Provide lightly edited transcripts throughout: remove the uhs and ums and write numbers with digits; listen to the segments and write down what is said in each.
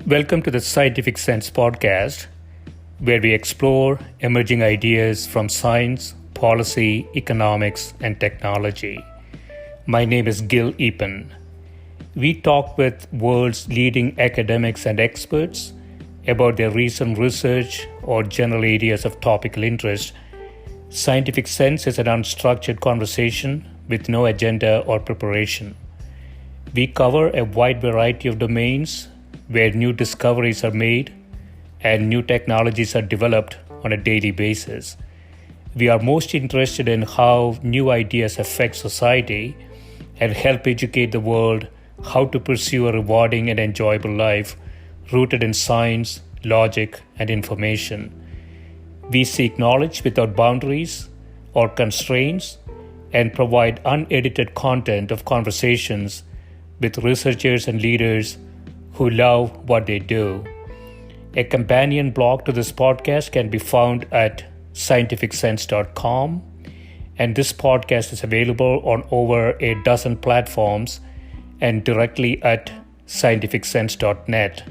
Welcome to the Scientific Sense podcast, where we explore emerging ideas from science, policy, economics, and technology. My name is Gil Eapen. We talk with world's leading academics and experts about their recent research or general areas of topical interest. Scientific Sense is an unstructured conversation with no agenda or preparation. We cover a wide variety of domains where new discoveries are made and new technologies are developed on a daily basis. We are most interested in how new ideas affect society and help educate the world how to pursue a rewarding and enjoyable life rooted in science, logic, and information. We seek knowledge without boundaries or constraints and provide unedited content of conversations with researchers and leaders who love what they do. A companion blog to this podcast can be found at scientificsense.com, and this podcast is available on over a dozen platforms and directly at scientificsense.net.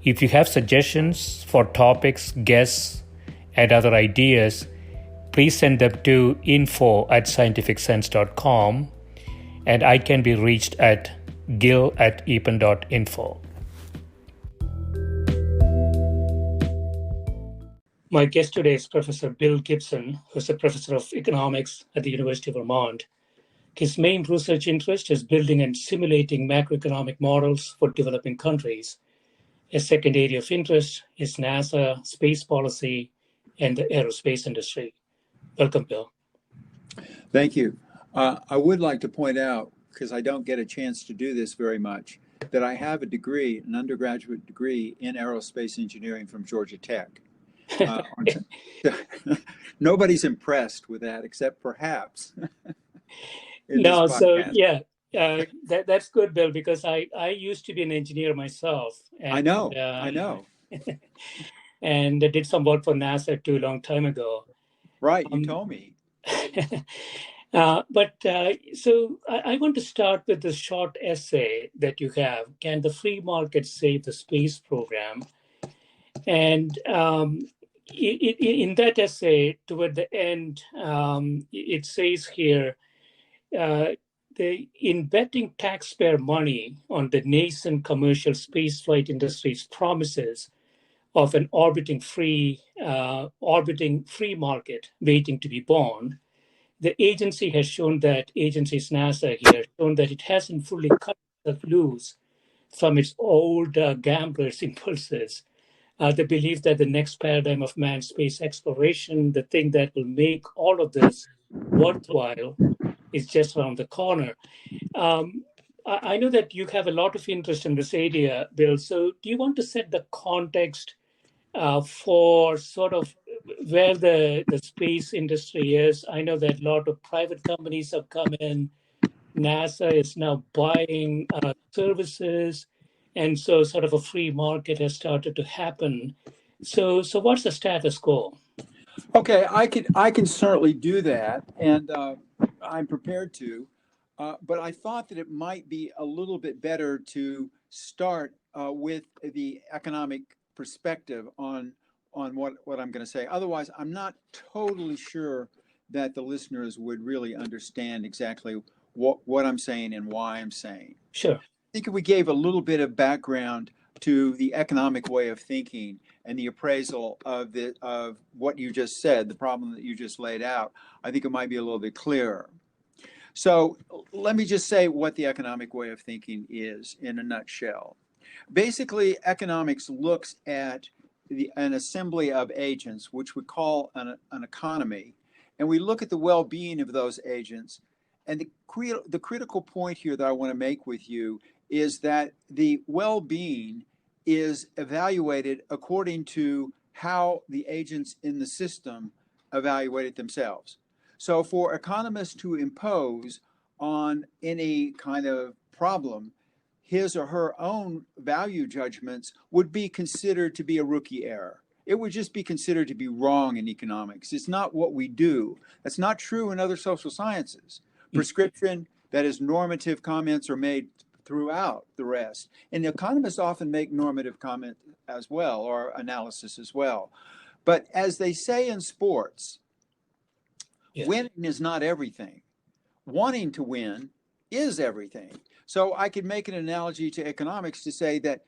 If you have suggestions for topics, guests, and other ideas, please send them to info@scientificsense.com, and I can be reached at gil@eapen.info. My guest today is Professor Bill Gibson, who's a professor of economics at the University of Vermont. His main research interest is building and simulating macroeconomic models for developing countries. A second area of interest is NASA, space policy, and the aerospace industry. Welcome, Bill. Thank you. I would like to point out, because I don't get a chance to do this very much, that I have a degree, an undergraduate degree in aerospace engineering from Georgia Tech. Nobody's impressed with that except perhaps. No, so yeah, that's good, Bill, because I used to be an engineer myself. And, I know. And I did some work for NASA too a long time ago. Right, you told me. So I want to start with the short essay that you have, Can the Free Market Save the Space Program? And in that essay, toward the end, it says here, in betting taxpayer money on the nascent commercial spaceflight industry's promises of an orbiting free market waiting to be born, the agency has shown that, NASA here, shown that it hasn't fully cut itself loose from its old gambler's impulses. The belief that the next paradigm of manned space exploration, the thing that will make all of this worthwhile, is just around the corner. I know that you have a lot of interest in this area, Bill. So do you want to set the context for sort of where the space industry is? I know that a lot of private companies have come in. NASA is now buying services. And so sort of a free market has started to happen. So what's the status quo? Okay, I can certainly do that, and I'm prepared to. But I thought that it might be a little bit better to start with the economic perspective on what I'm going to say. Otherwise, I'm not totally sure that the listeners would really understand exactly what I'm saying and why I'm saying. Sure. I think if we gave a little bit of background to the economic way of thinking and the appraisal of what you just said, the problem that you just laid out, I think it might be a little bit clearer. So let me just say what the economic way of thinking is in a nutshell. Basically, economics looks at an assembly of agents, which we call an economy, and we look at the well-being of those agents. And the critical point here that I want to make with you is that the well-being is evaluated according to how the agents in the system evaluate it themselves. So for economists to impose on any kind of problem his or her own value judgments would be considered to be a rookie error. It would just be considered to be wrong in economics. It's not what we do. That's not true in other social sciences. Prescription, that is, normative comments are made throughout the rest. And economists often make normative comment as well, or analysis as well. But as they say in sports, winning is not everything. Wanting to win is everything. So I could make an analogy to economics to say that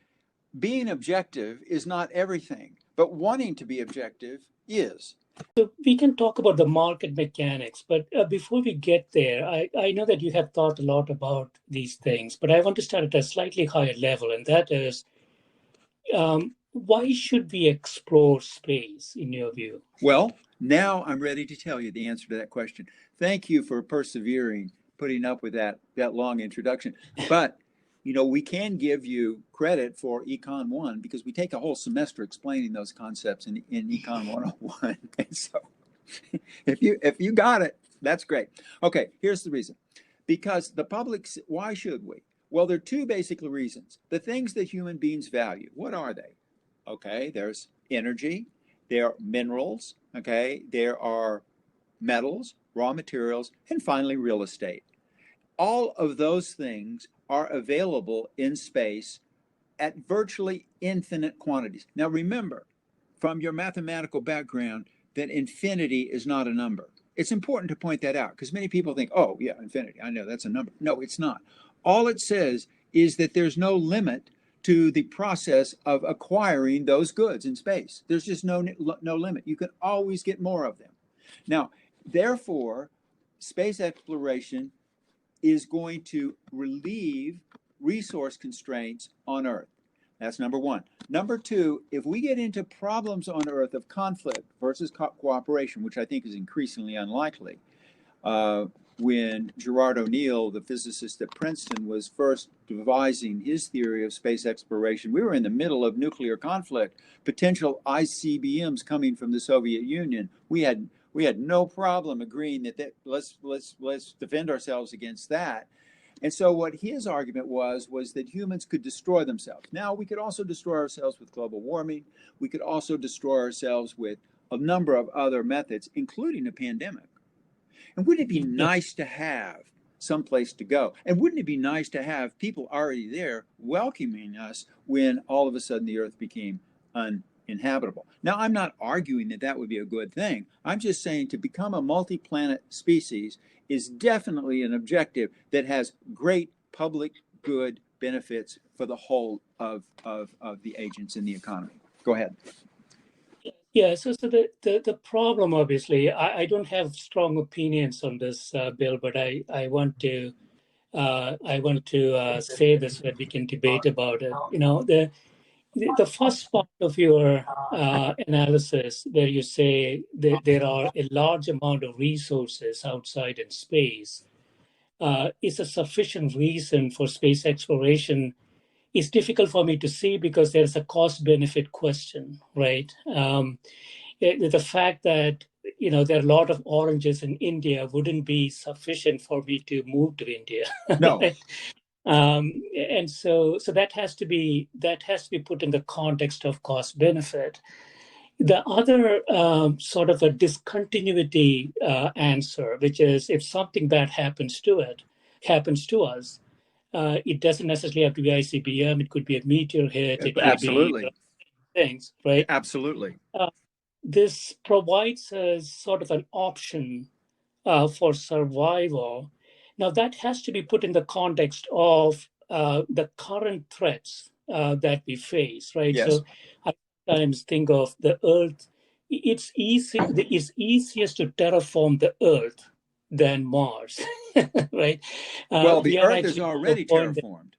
being objective is not everything, but wanting to be objective is. So we can talk about the market mechanics, but before we get there, I know that you have thought a lot about these things, but I want to start at a slightly higher level, and that is, why should we explore space, in your view? Well, now I'm ready to tell you the answer to that question. Thank you for persevering, putting up with that long introduction. But we can give you credit for Econ 1 because we take a whole semester explaining those concepts in Econ 101. And so if you got it, that's great. Okay, here's the reason. Because the public, why should we? Well, there are two basic reasons. The things that human beings value, what are they? Okay, there's energy, there are minerals, okay, there are metals, raw materials, and finally real estate. All of those things are available in space at virtually infinite quantities. Now remember, from your mathematical background, that infinity is not a number. It's important to point that out because many people think, oh yeah, infinity, I know that's a number. No, it's not. All it says is that there's no limit to the process of acquiring those goods in space. There's just no limit. You can always get more of them. Now, therefore, space exploration is going to relieve resource constraints on Earth. That's number one. Number two, if we get into problems on Earth of conflict versus cooperation, which I think is increasingly unlikely, when Gerard O'Neill, the physicist at Princeton, was first devising his theory of space exploration, we were in the middle of nuclear conflict, potential ICBMs coming from the Soviet Union. We had no problem agreeing that let's defend ourselves against that. And so what his argument was that humans could destroy themselves. Now, we could also destroy ourselves with global warming. We could also destroy ourselves with a number of other methods, including a pandemic. And wouldn't it be nice to have someplace to go? And wouldn't it be nice to have people already there welcoming us when all of a sudden the Earth became uninhabitable? Now, I'm not arguing that that would be a good thing. I'm just saying to become a multi-planet species is definitely an objective that has great public good benefits for the whole of the agents in the economy. Go ahead. Yeah, so the problem, obviously, I don't have strong opinions on this, Bill, but I want to say this so that we can debate about it. The first part of your analysis, where you say that there are a large amount of resources outside in space, is a sufficient reason for space exploration. It's difficult for me to see because there's a cost-benefit question, right? The fact that there are a lot of oranges in India wouldn't be sufficient for me to move to India. No. Right? And so that has to be put in the context of cost-benefit. The other sort of a discontinuity answer, which is if something bad happens to us. It doesn't necessarily have to be ICBM. It could be a meteor hit. It could be things, right? Absolutely. This provides us sort of an option for survival. Now, that has to be put in the context of the current threats that we face, right? Yes. So I sometimes think of the Earth. It's easiest to terraform the Earth than Mars, right? Well, the Earth is already terraformed.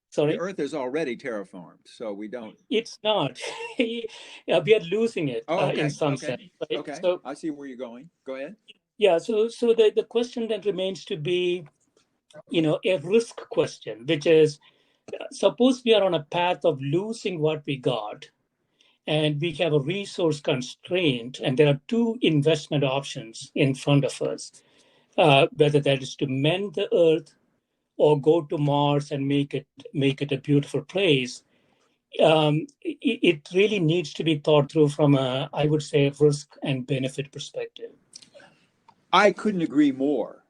Sorry? The Earth is already terraformed, so we don't. It's not. We are losing it in some sense. Right? Okay, so, I see where you're going. Go ahead. Yeah, so the question then remains to be, a risk question, which is, suppose we are on a path of losing what we got, and we have a resource constraint, and there are two investment options in front of us, whether that is to mend the Earth or go to Mars and make it a beautiful place. It really needs to be thought through from a, I would say, risk and benefit perspective. I couldn't agree more.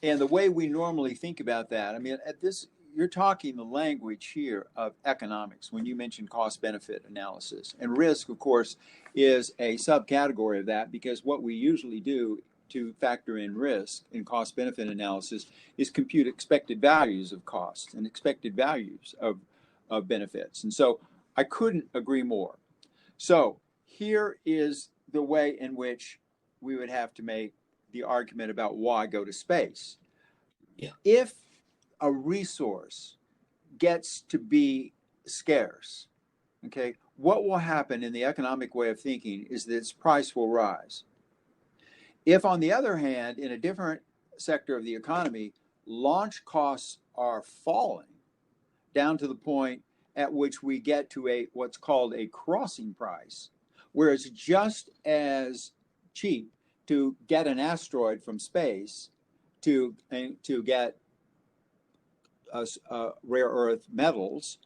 And the way we normally think about that, I mean, at this, you're talking the language here of economics when you mention cost benefit analysis. And risk, of course, is a subcategory of that, because what we usually do to factor in risk in cost benefit analysis is compute expected values of costs and expected values of benefits. And so I couldn't agree more. So here is the way in which we would have to make the argument about why go to space. Yeah. If a resource gets to be scarce, okay, what will happen in the economic way of thinking is that its price will rise. If, on the other hand, in a different sector of the economy, launch costs are falling down to the point at which we get to what's called a crossing price, where it's just as cheap to get an asteroid from space to get rare earth metals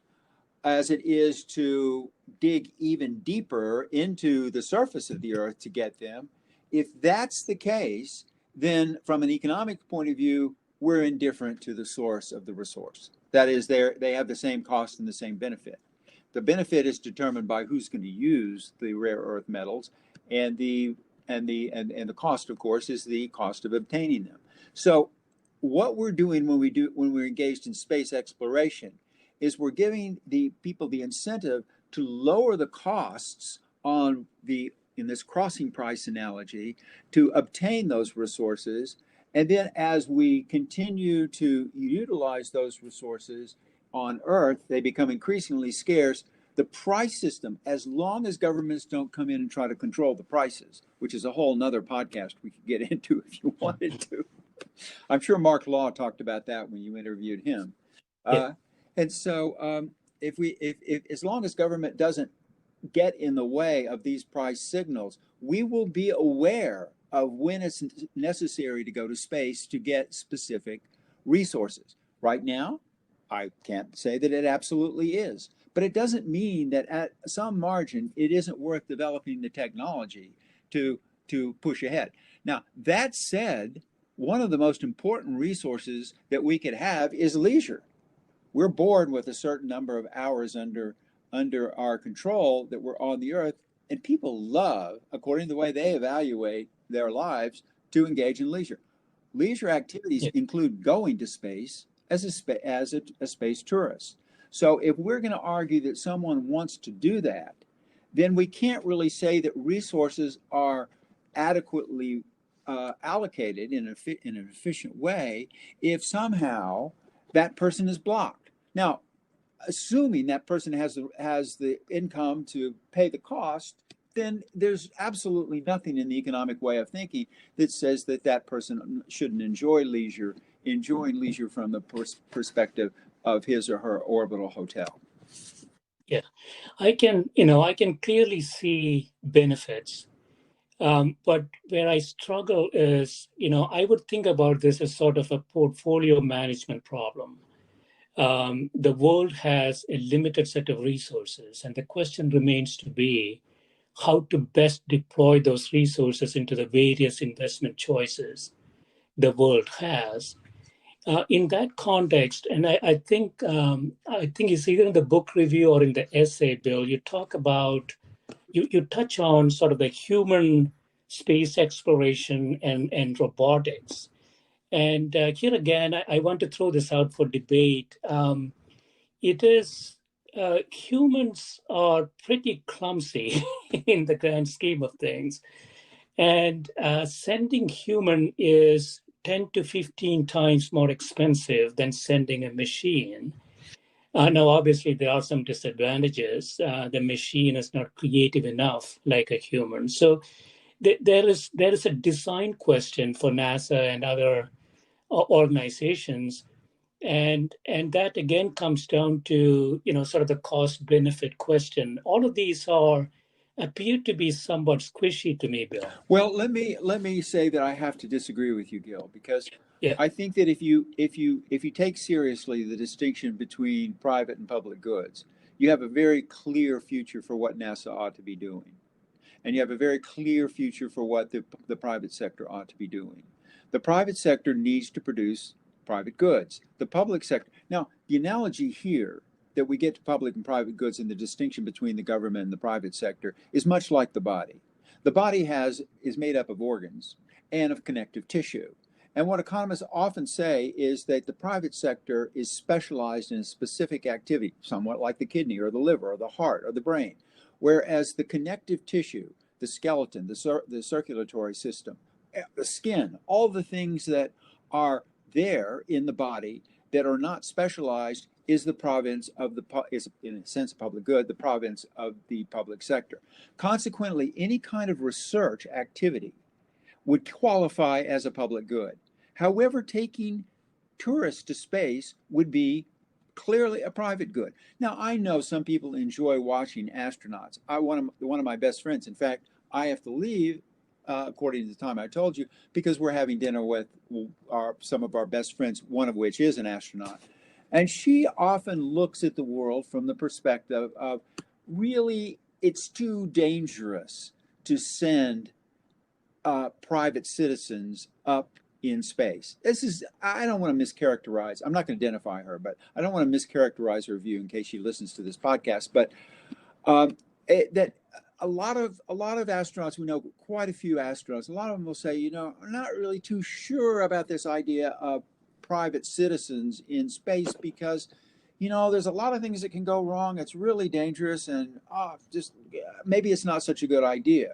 as it is to dig even deeper into the surface of the earth to get them. If that's the case, then from an economic point of view, we're indifferent to the source of the resource. That is, they have the same cost and the same benefit. The benefit is determined by who's going to use the rare earth metals, and the cost, of course, is the cost of obtaining them. So what we're doing when we're engaged in space exploration is we're giving the people the incentive to lower the costs in this crossing price analogy to obtain those resources. And then as we continue to utilize those resources on Earth, they become increasingly scarce. The price system, as long as governments don't come in and try to control the prices, which is a whole nother podcast we could get into if you wanted to. I'm sure Mark Law talked about that when you interviewed him. Yeah. And so if as long as government doesn't get in the way of these price signals, we will be aware of when it's necessary to go to space to get specific resources. Right now, I can't say that it absolutely is, but it doesn't mean that at some margin it isn't worth developing the technology to push ahead. Now, that said, one of the most important resources that we could have is leisure. We're born with a certain number of hours under our control that we're on the Earth, and people love, according to the way they evaluate their lives, to engage in leisure. Leisure activities include going to space as a space tourist. So if we're going to argue that someone wants to do that, then we can't really say that resources are adequately allocated in an efficient way if somehow that person is blocked. Now, assuming that person has the income to pay the cost, then there's absolutely nothing in the economic way of thinking that says that person shouldn't enjoy leisure, enjoying leisure from the perspective of his or her orbital hotel. Yeah, I can clearly see benefits. But where I struggle is, I would think about this as sort of a portfolio management problem. The world has a limited set of resources, and the question remains to be how to best deploy those resources into the various investment choices the world has. In that context, and I think it's either in the book review or in the essay, Bill, you talk about, you touch on sort of the human space exploration and robotics. And here again, I want to throw this out for debate. It is, humans are pretty clumsy in the grand scheme of things. And sending human is 10 to 15 times more expensive than sending a machine. Now, obviously, there are some disadvantages. The machine is not creative enough like a human. So there is a design question for NASA and other organizations. And that, again, comes down to, sort of the cost-benefit question. All of these appear to be somewhat squishy to me, Bill. Well, let me say that I have to disagree with you, Gil, because Yeah. I think that if you take seriously the distinction between private and public goods, you have a very clear future for what NASA ought to be doing, and you have a very clear future for what the private sector ought to be doing. The private sector needs to produce private goods. The public sector. Now, the analogy here that we get to public and private goods and the distinction between the government and the private sector is much like the body. The body is made up of organs and of connective tissue. And what economists often say is that the private sector is specialized in a specific activity, somewhat like the kidney or the liver or the heart or the brain, whereas the connective tissue, the skeleton, the circulatory system, the skin, all the things that are there in the body that are not specialized is the province of is in a sense a public good, the province of the public sector. Consequently, any kind of research activity would qualify as a public good. However, taking tourists to space would be clearly a private good. Now, I know some people enjoy watching astronauts. One of my best friends, in fact, I have to leave, according to the time I told you, because we're having dinner with some of our best friends, one of which is an astronaut. And she often looks at the world from the perspective of really, it's too dangerous to send private citizens up in space. I don't want to mischaracterize, I'm not going to identify her, but I don't want to mischaracterize her view in case she listens to this podcast, but that a lot of astronauts, we know quite a few astronauts, a lot of them will say, I'm not really too sure about this idea of private citizens in space because, there's a lot of things that can go wrong. It's really dangerous and maybe it's not such a good idea.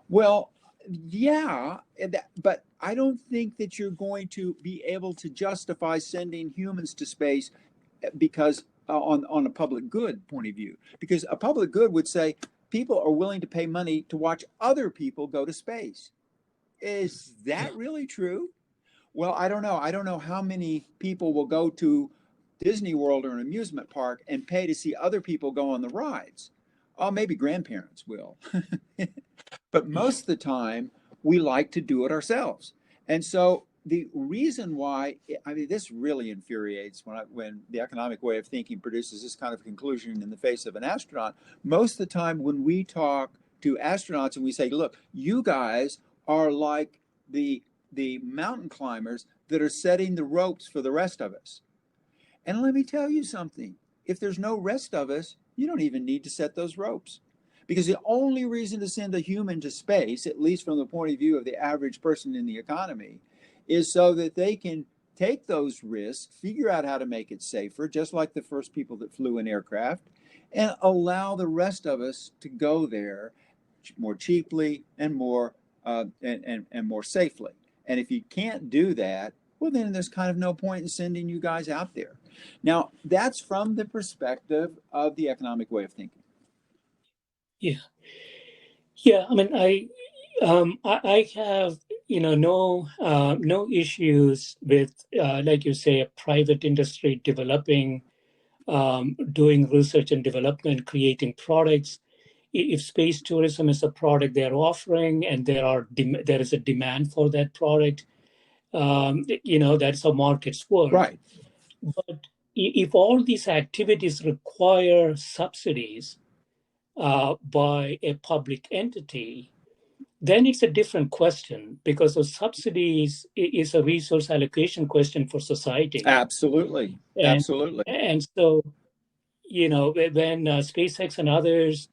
Well, yeah, but I don't think that you're going to be able to justify sending humans to space because on a public good point of view, because a public good would say people are willing to pay money to watch other people go to space. Is that really true? Well, I don't know. I don't know how many people will go to Disney World or an amusement park and pay to see other people go on the rides. Oh, maybe grandparents will. But most of the time, we like to do it ourselves. And so the reason why, this really infuriates when the economic way of thinking produces this kind of conclusion in the face of an astronaut. Most of the time when we talk to astronauts and we say, look, you guys are like the mountain climbers that are setting the ropes for the rest of us. And let me tell you something. If there's no rest of us, you don't even need to set those ropes. Because the only reason to send a human to space, at least from the point of view of the average person in the economy, is so that they can take those risks, figure out how to make it safer, just like the first people that flew in aircraft, and allow the rest of us to go there more cheaply and more more safely. And if you can't do that, well, then there's kind of no point in sending you guys out there. Now, that's from the perspective of the economic way of thinking. Yeah. I mean, I have no issues with like you say, a private industry developing, doing research and development, creating products. If space tourism is a product they're offering and there is a demand for that product, that's how markets work. Right. But if all these activities require subsidies by a public entity, then it's a different question, because the subsidies is a resource allocation question for society. Absolutely. Absolutely. And so, when SpaceX and others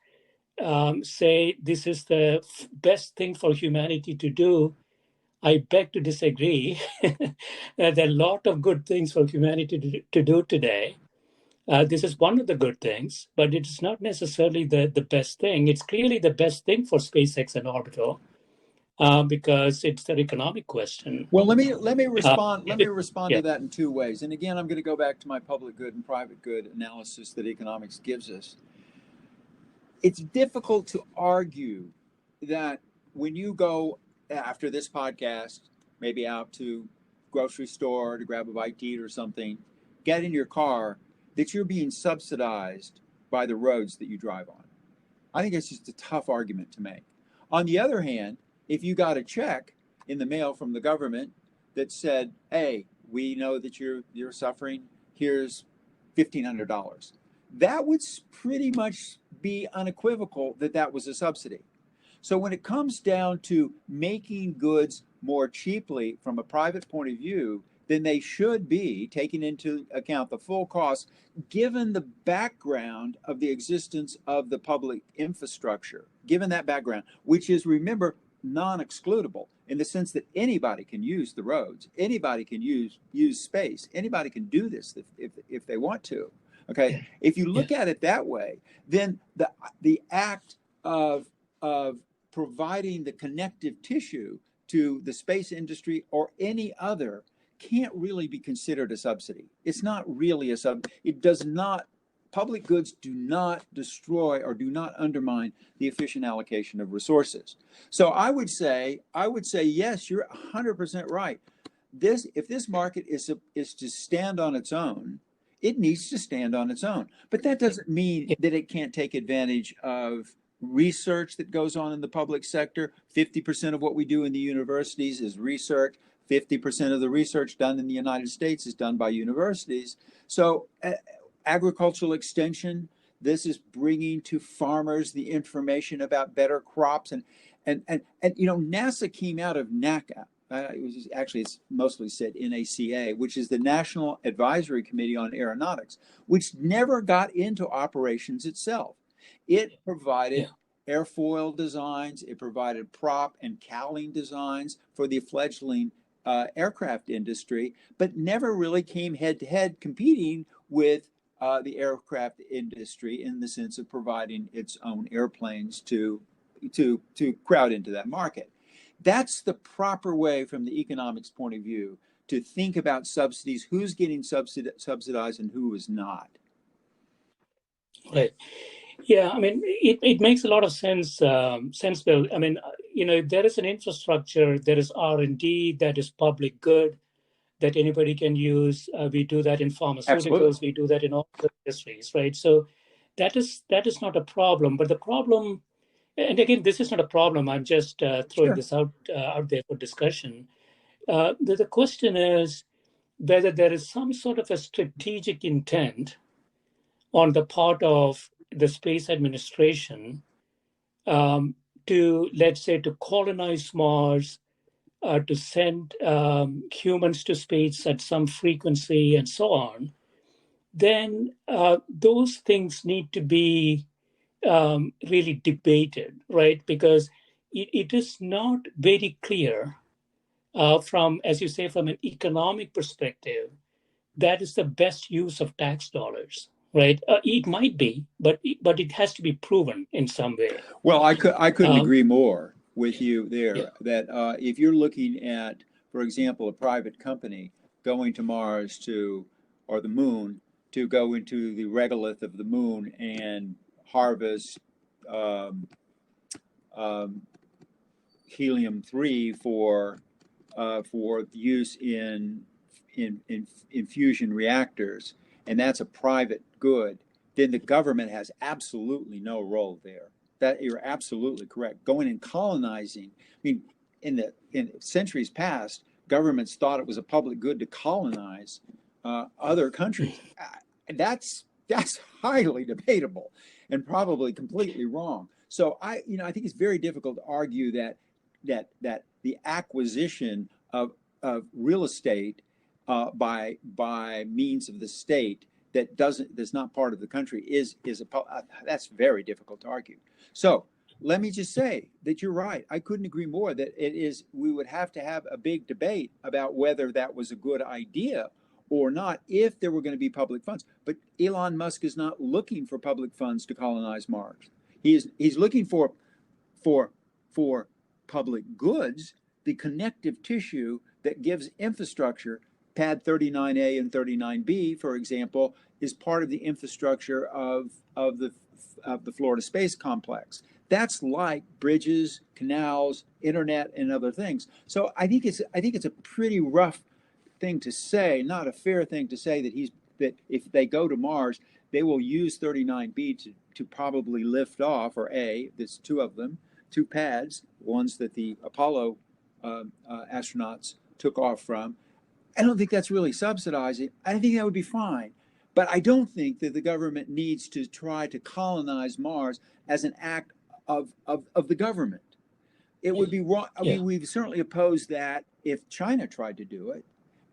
say this is the best thing for humanity to do, I beg to disagree. There are a lot of good things for humanity to do today. This is one of the good things, but it's not necessarily the best thing. It's clearly the best thing for SpaceX and Orbital because it's an economic question. Well, let me respond. Let me respond Yeah. to that in two ways. And again, I'm going to go back to my public good and private good analysis that economics gives us. It's difficult to argue that when you go after this podcast, maybe out to grocery store to grab a bite to eat or something, get in your car, that you're being subsidized by the roads that you drive on. I think it's just a tough argument to make. On the other hand, if you got a check in the mail from the government that said, hey, we know that you're suffering, here's $1,500, that would pretty much be unequivocal that that was a subsidy. So when it comes down to making goods more cheaply from a private point of view, then they should be taking into account the full cost, given the background of the existence of the public infrastructure, given that background, which is, remember, non-excludable in the sense that anybody can use the roads, anybody can use space, anybody can do this if they want to. Okay, if you look at it that way, then the act of providing the connective tissue to the space industry or any other can't really be considered a subsidy. It's not really a it does not, public goods do not destroy or do not undermine the efficient allocation of resources. So I would say, yes, you're 100% right. If this market is to stand on its own, it needs to stand on its own. But that doesn't mean that it can't take advantage of research that goes on in the public sector. 50% of what we do in the universities is research. 50% of the research done in the United States is done by universities. So agricultural extension, this is bringing to farmers the information about better crops. And you know, NASA came out of NACA. It's mostly said NACA, which is the National Advisory Committee on Aeronautics, which never got into operations itself. It provided airfoil designs, it provided prop and cowling designs for the fledgling aircraft industry, but never really came head-to-head competing with the aircraft industry in the sense of providing its own airplanes to crowd into that market. That's the proper way from the economics point of view to think about subsidies, who's getting subsidized and who is not. Right. Yeah, I mean, it makes a lot of sense, Bill. I mean, you know, there is an infrastructure, there is R&D, that is public good that anybody can use. We do that in pharmaceuticals, Absolutely. we do that in all the industries, right? So that is not a problem. But the problem, and again, this is not a problem, I'm just throwing this out there for discussion. The question is whether there is some sort of a strategic intent on the part of the space administration to, let's say, to colonize Mars, to send humans to space at some frequency and so on, then those things need to be really debated, right? Because it is not very clear from, as you say, from an economic perspective, that is the best use of tax dollars. Right, it might be, but it has to be proven in some way. Well, I couldn't agree more with you there. That if you're looking at, for example, a private company going to Mars or the moon to go into the regolith of the moon and harvest helium-3 for use in fusion reactors, and that's a private good, then the government has absolutely no role there. That you're absolutely correct. Going and colonizing, I mean, in centuries past, governments thought it was a public good to colonize other countries. That's highly debatable and probably completely wrong. So I think it's very difficult to argue that the acquisition of real estate by means of the state that's not part of the country that's very difficult to argue. So let me just say that you're right. I couldn't agree more that we would have to have a big debate about whether that was a good idea or not if there were going to be public funds. But Elon Musk is not looking for public funds to colonize Mars. He's looking for public goods, the connective tissue that gives infrastructure. Pad 39A and 39B, for example, is part of the infrastructure of the Florida Space Complex. That's like bridges, canals, internet, and other things. So I think it's a pretty rough thing to say, not a fair thing to say that if they go to Mars, they will use 39B to probably lift off, or there's two of them, two pads, ones that the Apollo astronauts took off from. I don't think that's really subsidizing. I think that would be fine. But I don't think that the government needs to try to colonize Mars as an act of the government. It would be wrong. I mean, we've certainly opposed that if China tried to do it.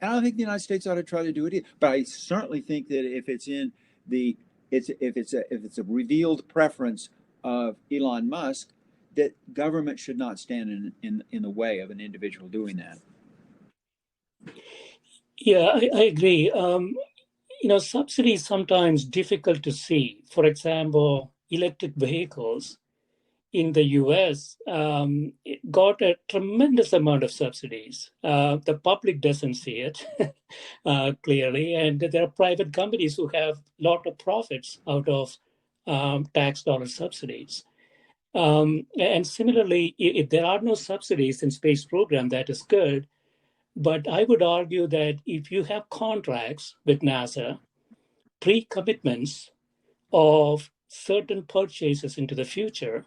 And I don't think the United States ought to try to do it either. But I certainly think that if it's in the if it's a revealed preference of Elon Musk, that government should not stand in the way of an individual doing that. Yeah, I agree. Subsidy is sometimes difficult to see. For example, electric vehicles in the US got a tremendous amount of subsidies. The public doesn't see it clearly, and there are private companies who have a lot of profits out of tax dollar subsidies. And similarly, if there are no subsidies in space program, that is good. But I would argue that if you have contracts with NASA, pre-commitments of certain purchases into the future,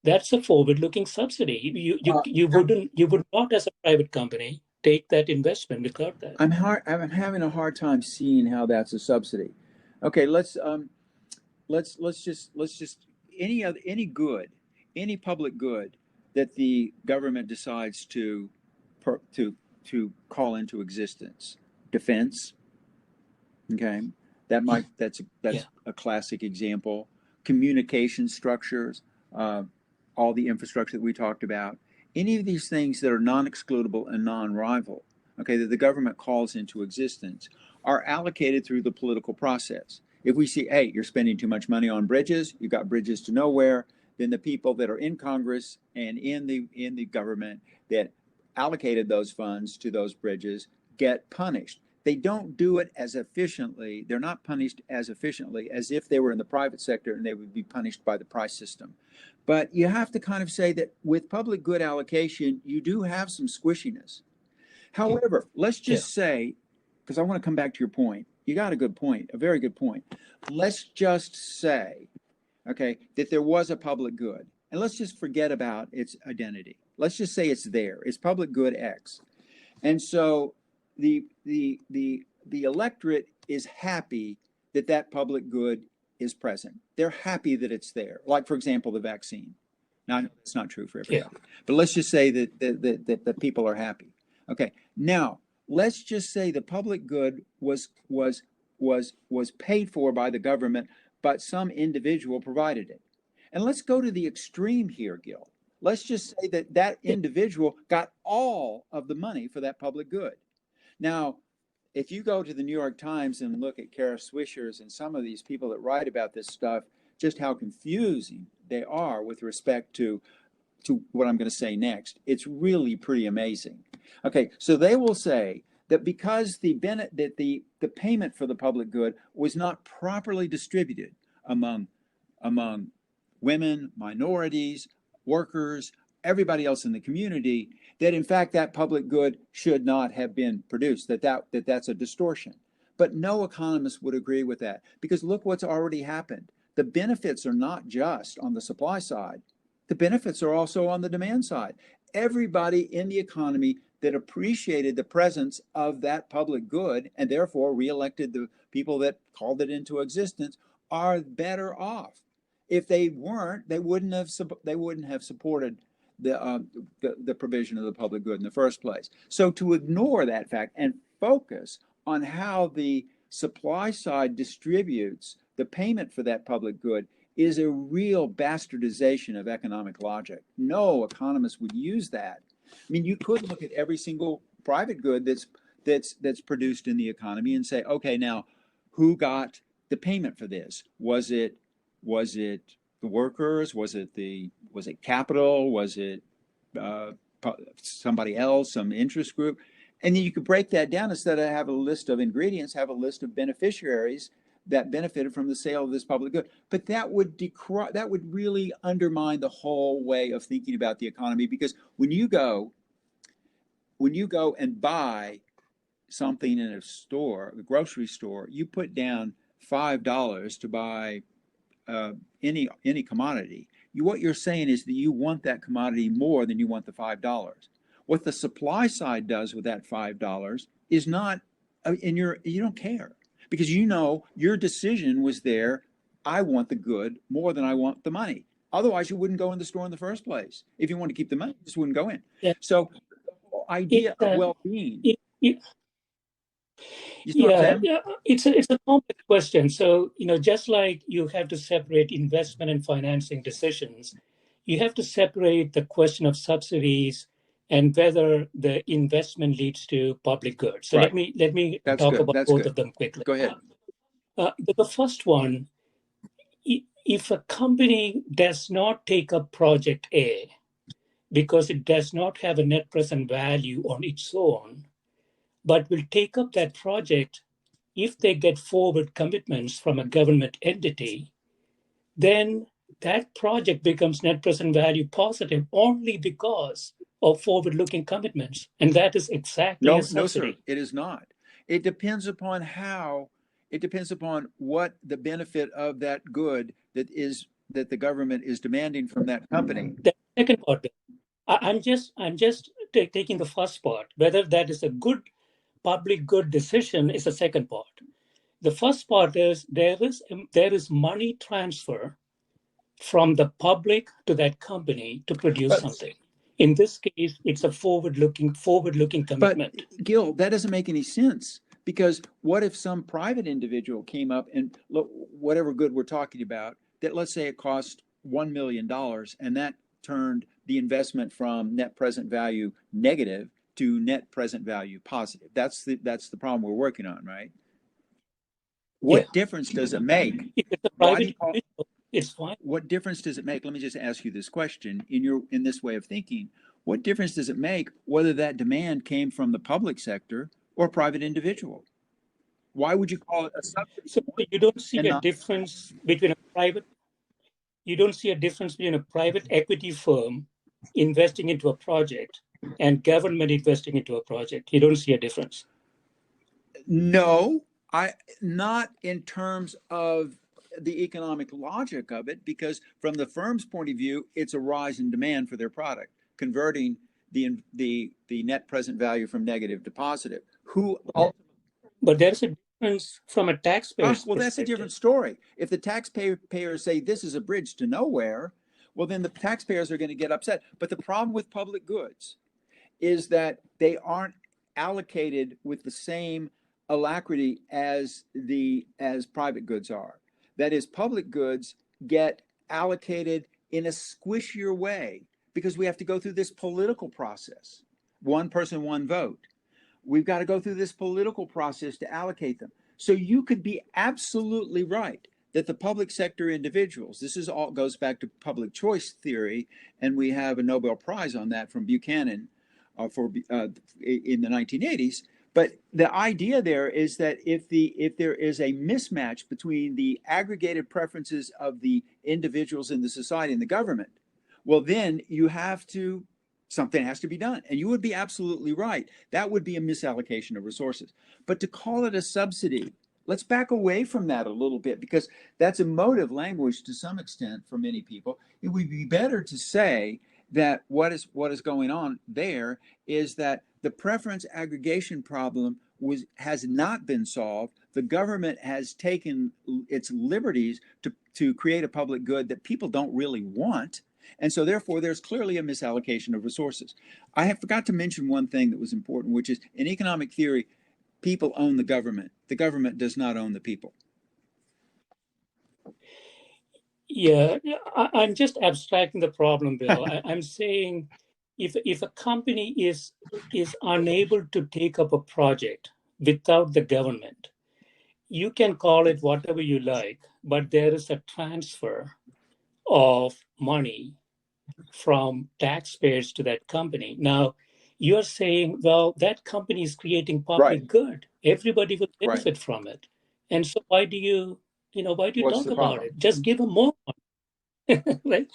that's a forward-looking subsidy. You would not, as a private company, take that investment without that. I'm having a hard time seeing how that's a subsidy. Okay, let's just any public good that the government decides to call into existence, defense. Okay, that's a classic example. Communication structures, all the infrastructure that we talked about, any of these things that are non-excludable and non-rival, okay, that the government calls into existence, are allocated through the political process. If we see, hey, you're spending too much money on bridges, you've got bridges to nowhere, then the people that are in Congress and in the government that allocated those funds to those bridges get punished. They don't do it as efficiently. They're not punished as efficiently as if they were in the private sector and they would be punished by the price system. But you have to kind of say that with public good allocation, you do have some squishiness. However, let's just say, because I want to come back to your point, you got a good point, a very good point. Let's just say, okay, that there was a public good, and let's just forget about its identity. Let's just say it's there. It's public good X. And so the electorate is happy that that public good is present. They're happy that it's there. Like, for example, the vaccine. Now, I know it's not true for everybody, but let's just say that people are happy. Okay. Now, let's just say the public good was paid for by the government, but some individual provided it. And let's go to the extreme here, Gil. Let's just say that that individual got all of the money for that public good. Now, if you go to the New York Times and look at Kara Swisher's and some of these people that write about this stuff, just how confusing they are with respect to what I'm going to say next, it's really pretty amazing. Okay, so they will say that because the payment for the public good was not properly distributed among women, minorities, workers, everybody else in the community, that in fact that public good should not have been produced, that's a distortion. But no economist would agree with that, because look what's already happened. The benefits are not just on the supply side. The benefits are also on the demand side. Everybody in the economy that appreciated the presence of that public good and therefore reelected the people that called it into existence are better off. If they weren't, they wouldn't have supported the provision of the public good in the first place. So to ignore that fact and focus on how the supply side distributes the payment for that public good is a real bastardization of economic logic. No economist would use that. I mean, you could look at every single private good that's produced in the economy and say, okay, now who got the payment for this? Was it the workers? Was it capital? Was it somebody else, some interest group? And then you could break that down. Instead of have a list of ingredients, have a list of beneficiaries that benefited from the sale of this public good. But that would really undermine the whole way of thinking about the economy, because when you go and buy something in a store, a grocery store, you put down $5 to buy any commodity. What you're saying is that you want that commodity more than you want the $5. What the supply side does with that $5 is not, and you don't care, because you know your decision was there. I want the good more than I want the money. Otherwise, you wouldn't go in the store in the first place. If you want to keep the money, you just wouldn't go in. Yeah. So the idea of well-being. You see what I'm saying? Yeah, it's a complex question. So, just like you have to separate investment and financing decisions, you have to separate the question of subsidies and whether the investment leads to public good. So Right. let me That's talk good. about That's both good. of them quickly. Go ahead. The first one, if a company does not take up project A because it does not have a net present value on its own, but will take up that project if they get forward commitments from a government entity, then that project becomes net present value positive only because of forward-looking commitments. And that is exactly a No, no, sir. subsidy. It is not. It depends upon how. It depends upon what the benefit of that good that the government is demanding from that company. The second part, I'm just taking the first part. Whether that is a good public good decision is the second part. The first part is there is money transfer from the public to that company to produce But something. In this case, it's a forward-looking but commitment. Gil, that doesn't make any sense because what if some private individual came up and look, whatever good we're talking about, that let's say it cost $1 million and that turned the investment from net present value negative to net present value positive. That's the problem we're working on, right? Yeah, What difference does it make? if it's a Why do private you call individual, it's fine. what difference does it make? Let me just ask you this question in this way of thinking. What difference does it make whether that demand came from the public sector or a private individual? Why would you call it a subsidy So you don't see and a not? difference between a private equity firm investing into a project and government investing into a project. You don't see a difference. No, I not in terms of the economic logic of it, because from the firm's point of view, it's a rise in demand for their product, converting the net present value from negative to positive. Who But there's a difference from a taxpayer's well, that's a different perspective. story. If the taxpayers say this is a bridge to nowhere, well, then the taxpayers are going to get upset. But the problem with public goods is that they aren't allocated with the same alacrity as private goods are. That is, public goods get allocated in a squishier way because we have to go through this political process. One person, one vote. We've got to go through this political process to allocate them. So you could be absolutely right that the public sector individuals, this is all goes back to public choice theory, and we have a Nobel Prize on that from Buchanan in the 1980s. But the idea there is that if there is a mismatch between the aggregated preferences of the individuals in the society and the government, well, then something has to be done. And you would be absolutely right. That would be a misallocation of resources. But to call it a subsidy, let's back away from that a little bit because that's emotive language to some extent for many people. It would be better to say that what is going on there is that the preference aggregation problem has not been solved. The government has taken its liberties to create a public good that people don't really want. And so therefore, there's clearly a misallocation of resources. I have forgot to mention one thing that was important, which is in economic theory, people own the government. The government does not own the people. Yeah, I'm just abstracting the problem, Bill. I'm saying if a company is unable to take up a project without the government, you can call it whatever you like, but there is a transfer of money from taxpayers to that company. Now, you're saying, well, that company is creating Right, public good. Everybody will right. benefit from it. And so why do you What's the talk about problem? it? Just give them more, right?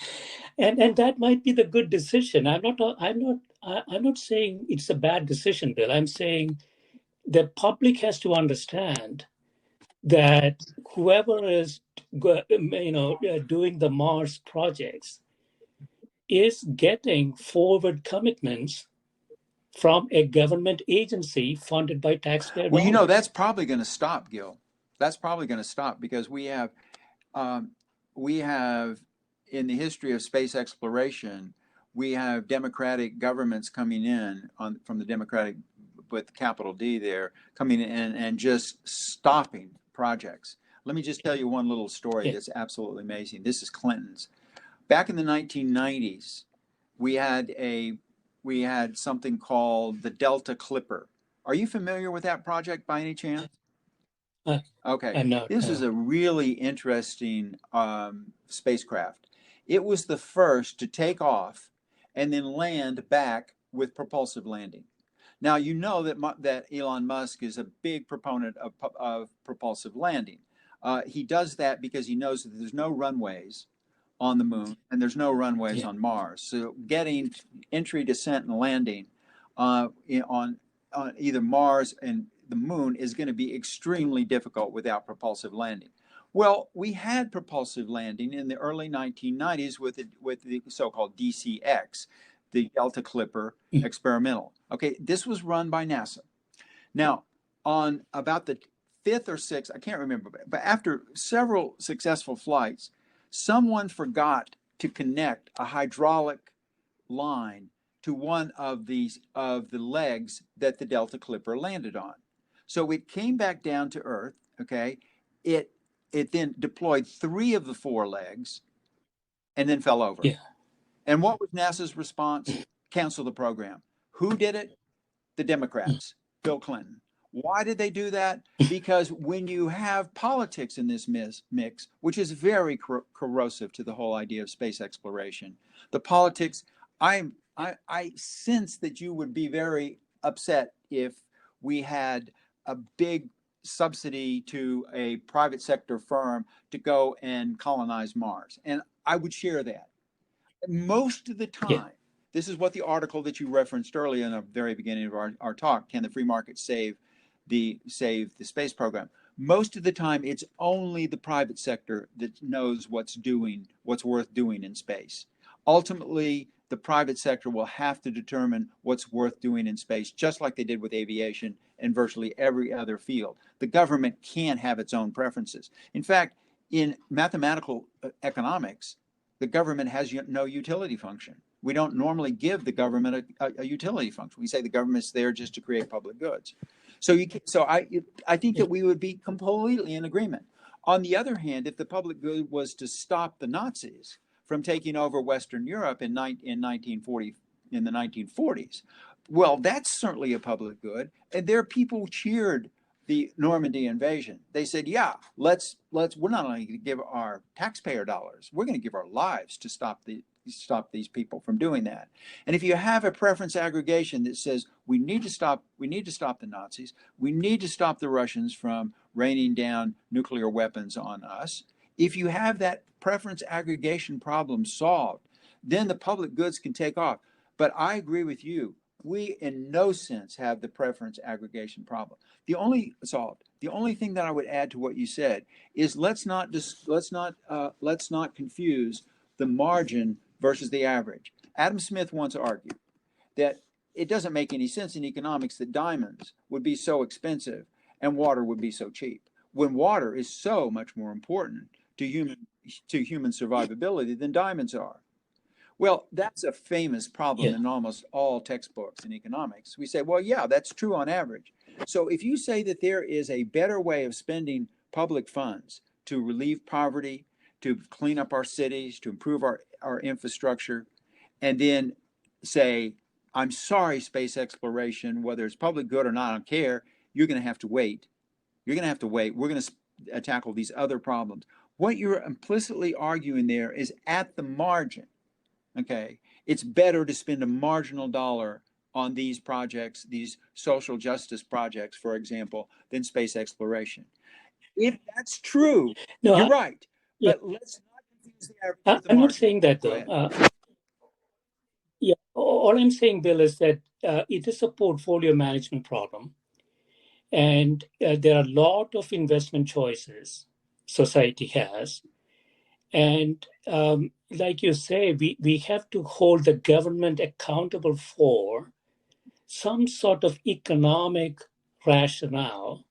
And that might be the good decision. I'm not saying it's a bad decision, Bill. I'm saying the public has to understand that whoever is doing the Mars projects is getting forward commitments from a government agency funded by taxpayer Well, dollars. that's probably going to stop, Gil. That's probably going to stop because um, we have in the history of space exploration, we have democratic governments coming in from the Democratic with capital D there, coming in and just stopping projects. Let me just tell you one little story Yeah. that's absolutely amazing. This is Clinton's. Back in the 1990s, we had something called the Delta Clipper. Are you familiar with that project by any chance? Okay, I'm not. this is a really interesting spacecraft. It was the first to take off and then land back with propulsive landing. Now, you know that Elon Musk is a big proponent of propulsive landing. He does that because he knows that there's no runways on the moon and there's no runways Yeah. on Mars. So getting entry, descent, and landing on either Mars and the moon is going to be extremely difficult without propulsive landing. Well, we had propulsive landing in the early 1990s with the so-called DCX, the Delta Clipper experimental. Okay, this was run by NASA. Now, on about the fifth or sixth, I can't remember, but after several successful flights, someone forgot to connect a hydraulic line to one of the legs that the Delta Clipper landed on. So it came back down to Earth. Okay, it then deployed 3 of the 4 legs, and then fell over. Yeah. And what was NASA's response? Cancel the program. Who did it? The Democrats, Bill Clinton. Why did they do that? Because when you have politics in this mix, which is very corrosive to the whole idea of space exploration, the politics, I sense that you would be very upset if we had a big subsidy to a private sector firm to go and colonize Mars. And I would share that. Most of the time, this is what the article that you referenced earlier in the very beginning of our talk, Can the Free Market Save the Space Program? Most of the time, it's only the private sector that knows what's worth doing in space. Ultimately, the private sector will have to determine what's worth doing in space, just like they did with aviation and virtually every other field. The government can't have its own preferences. In fact, in mathematical economics, the government has no utility function. We don't normally give the government a utility function. We say the government's there just to create public goods. So I think that we would be completely in agreement. On the other hand, if the public good was to stop the Nazis from taking over Western Europe in the 1940s, well, that's certainly a public good. And there people cheered the Normandy invasion. They said, yeah, we're not only going to give our taxpayer dollars, we're going to give our lives to stop these people from doing that. And if you have a preference aggregation that says we need to stop the Nazis, we need to stop the Russians from raining down nuclear weapons on us, if you have that preference aggregation problem solved, then the public goods can take off. But I agree with you. We in no sense have the preference aggregation problem. The only thing that I would add to what you said is let's not confuse the margin versus the average. Adam Smith once argued that it doesn't make any sense in economics that diamonds would be so expensive and water would be so cheap, when water is so much more important to human survivability than diamonds are. Well, that's a famous problem in almost all textbooks in economics. We say, well, yeah, that's true on average. So if you say that there is a better way of spending public funds to relieve poverty, to clean up our cities, to improve our infrastructure, and then say, I'm sorry, space exploration, whether it's public good or not, I don't care, you're going to have to wait. You're going to have to wait. We're going to tackle these other problems. What you're implicitly arguing there is at the margin. Okay, it's better to spend a marginal dollar on these projects, these social justice projects, for example, than space exploration. If that's true, you're right. But let's not confuse the average with the I'm margin. not saying that, though. All I'm saying, Bill, is that it is a portfolio management problem. And there are a lot of investment choices society has. And like you say, we have to hold the government accountable for some sort of economic rationale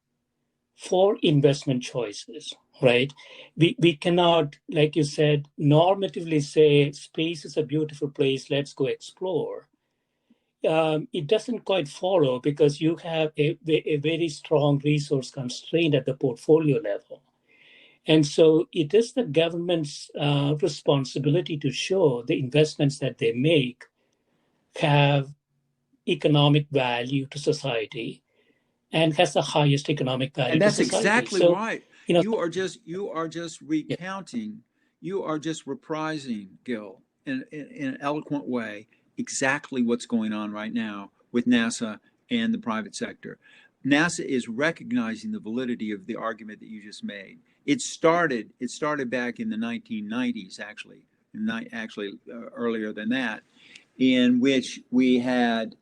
for investment choices, right? We cannot, like you said, normatively say space is a beautiful place, let's go explore. it doesn't quite follow because you have a very strong resource constraint at the portfolio level. And so it is the government's responsibility to show the investments that they make have economic value to society and has the highest economic value And to that's society. exactly So, right. you know, You are just yeah, recounting, you are just reprising, Gil, in an eloquent way, exactly what's going on right now with NASA and the private sector. NASA is recognizing the validity of the argument that you just made. It started back in the 1990s, actually, earlier than that, in which we had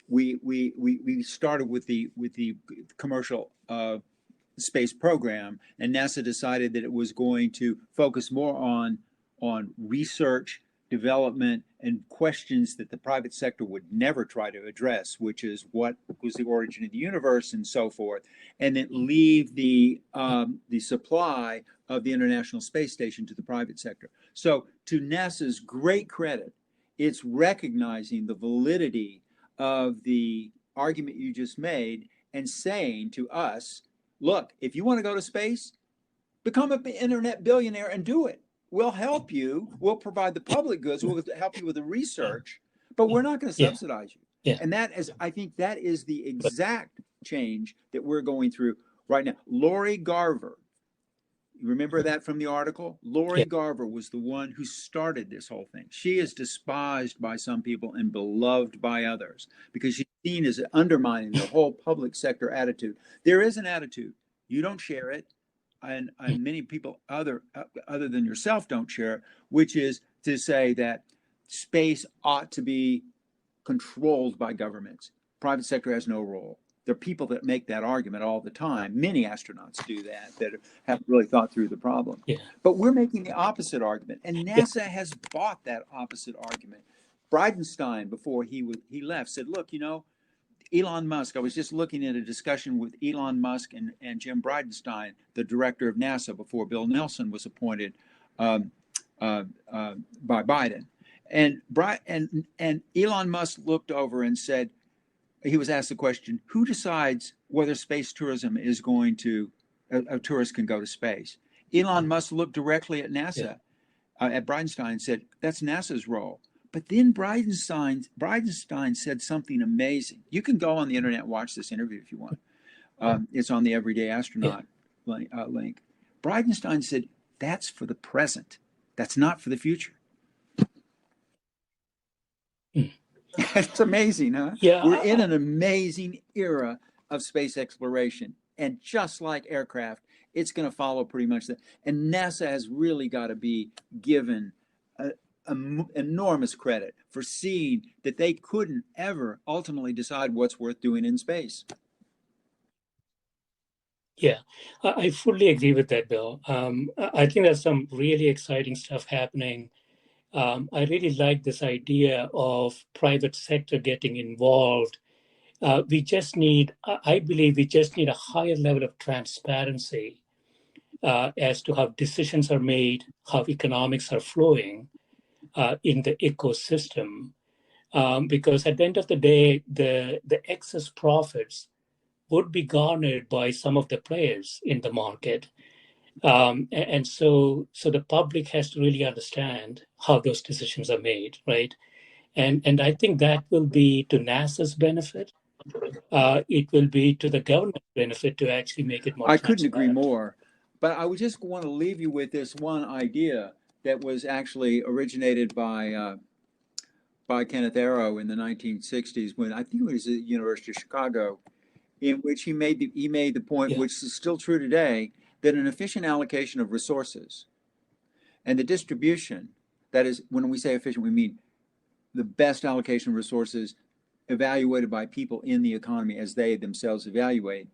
we started with the commercial space program, and NASA decided that it was going to focus more on research, development, and questions that the private sector would never try to address, which is what was the origin of the universe and so forth, and then leave the supply of the International Space Station to the private sector. So, to NASA's great credit, it's recognizing the validity of the argument you just made and saying to us, look, if you want to go to space, become an internet billionaire and do it. We'll help you. We'll provide the public goods. We'll help you with the research, but we're not going to yeah, subsidize you. yeah, And I think that is the exact change that we're going through right now. Lori Garver, you remember that from the article? Lori yeah, Garver was the one who started this whole thing. She is despised by some people and beloved by others because she's seen as undermining the whole public sector attitude. There is an attitude. You don't share it, and many people other than yourself don't share it, which is to say that space ought to be controlled by governments. Private sector has no role. There are people that make that argument all the time. Many astronauts do that haven't really thought through the problem. yeah, But we're making the opposite argument, and yeah, NASA has bought that opposite argument. Bridenstine, before he left, said, look, Elon Musk, I was just looking at a discussion with Elon Musk and Jim Bridenstine, the director of NASA, before Bill Nelson was appointed by Biden. And Elon Musk looked over and said, he was asked the question, who decides whether space tourism is going to, a tourist can go to space? Elon Musk looked directly at NASA, at Bridenstine, and said, that's NASA's role. But then Bridenstine said something amazing. You can go on the internet and watch this interview if you want. It's on the Everyday Astronaut link. Bridenstine said, that's for the present. That's not for the future. It's amazing, huh? yeah. We're in an amazing era of space exploration. And just like aircraft, it's going to follow pretty much that. And NASA has really got to be given enormous credit for seeing that they couldn't ever ultimately decide what's worth doing in space. Yeah, I fully agree with that, Bill. I think there's some really exciting stuff happening. I really like this idea of private sector getting involved. I believe we just need a higher level of transparency as to how decisions are made, how economics are flowing in the ecosystem. Because at the end of the day, the excess profits would be garnered by some of the players in the market. And so the public has to really understand how those decisions are made, right? And I think that will be to NASA's benefit. It will be to the government's benefit to actually make it more I couldn't agree transparent. more. But I would just want to leave you with this one idea that was actually originated by Kenneth Arrow in the 1960s, when I think it was at the University of Chicago, in which he made the point, Yeah, which is still true today, that an efficient allocation of resources and the distribution, that is, when we say efficient, we mean the best allocation of resources evaluated by people in the economy as they themselves evaluate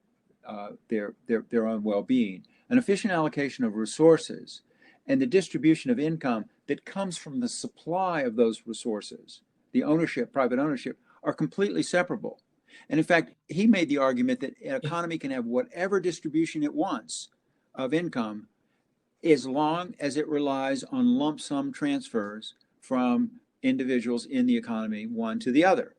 their own well-being. An efficient allocation of resources and the distribution of income that comes from the supply of those resources, the ownership, private ownership, are completely separable. And in fact, he made the argument that an economy can have whatever distribution it wants of income as long as it relies on lump sum transfers from individuals in the economy one to the other.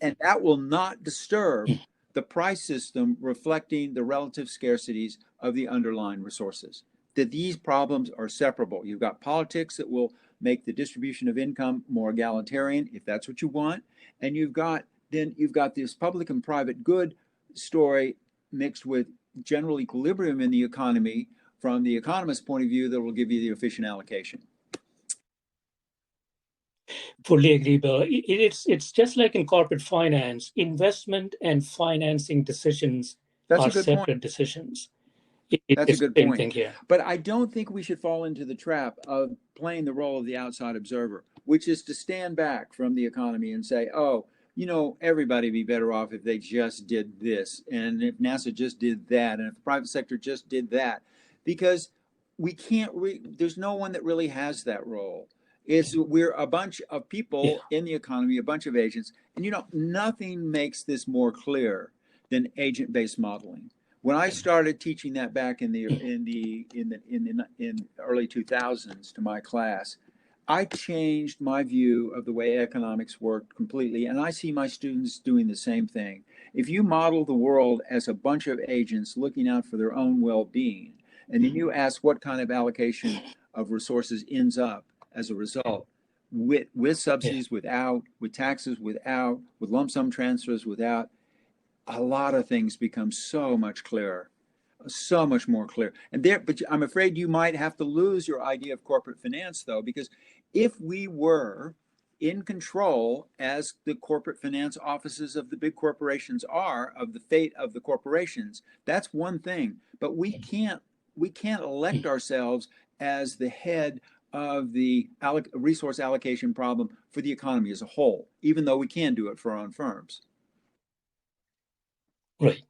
And that will not disturb the price system reflecting the relative scarcities of the underlying resources. That these problems are separable. You've got politics that will make the distribution of income more egalitarian, if that's what you want. And you've got this public and private good story mixed with general equilibrium in the economy from the economist's point of view that will give you the efficient allocation. Fully agree, Bill. It's just like in corporate finance, investment and financing decisions That's are a good separate point. decisions. That's a good Same point. thing here. But I don't think we should fall into the trap of playing the role of the outside observer, which is to stand back from the economy and say, oh, you know, everybody would be better off if they just did this, and if NASA just did that, and if the private sector just did that, because we can't, there's no one that really has that role. We're a bunch of people in the economy, a bunch of agents, and you know, nothing makes this more clear than agent-based modeling. When I started teaching that back in the early 2000s to my class, I changed my view of the way economics worked completely, and I see my students doing the same thing. If you model the world as a bunch of agents looking out for their own well-being, and then you ask what kind of allocation of resources ends up as a result, with subsidies, without, with taxes, without, with lump sum transfers, without, a lot of things become so much clearer, so much more clear. But I'm afraid you might have to lose your idea of corporate finance, though, because if we were in control, as the corporate finance offices of the big corporations are, of the fate of the corporations, that's one thing. But we can't elect ourselves as the head of the resource allocation problem for the economy as a whole, even though we can do it for our own firms. Right.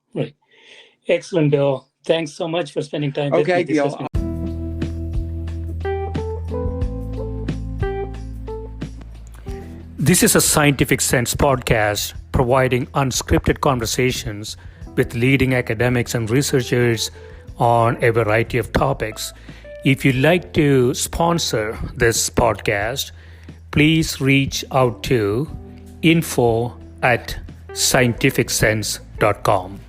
Excellent, Bill. Thanks so much for spending time with me. Okay, Gil. This is a Scientific Sense podcast providing unscripted conversations with leading academics and researchers on a variety of topics. If you'd like to sponsor this podcast, please reach out to info@scientificsense.com.